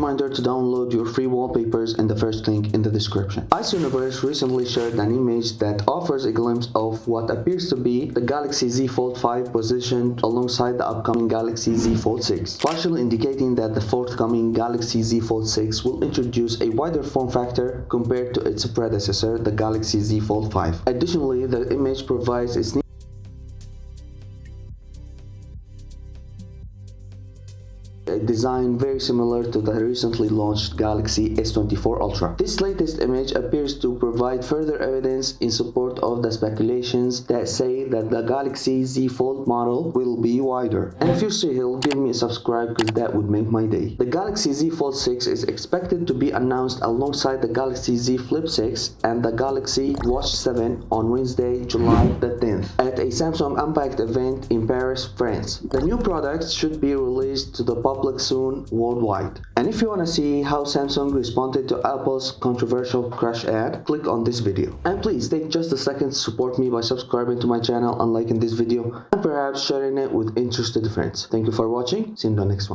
reminder to download your free wallpapers in the first link in the description. Ice Universe recently shared an image that offers a glimpse of what appears to be the Galaxy Z Fold 5 positioned alongside the upcoming Galaxy Z Fold 6, partially indicating that the forthcoming Galaxy Z Fold 6 will introduce a wider form factor compared to its predecessor, the Galaxy Z Fold 5. Additionally, the image provides a design very similar to the recently launched Galaxy S24 Ultra. This latest image appears to provide further evidence in support of the speculations that say that the Galaxy Z Fold model will be wider. And if you're still here, give me a subscribe because that would make my day. The Galaxy Z Fold 6 is expected to be announced alongside the Galaxy Z Flip 6 and the Galaxy Watch 7 on Wednesday, July the 10th at a Samsung Unpacked event in Paris, France. The new products should be released to the public soon worldwide. And if you want to see how Samsung responded to Apple's controversial Crush ad, click on this video. And please take just a second to support me by subscribing to my channel and liking this video and perhaps sharing it with interested friends. Thank you for watching. See you in the next one.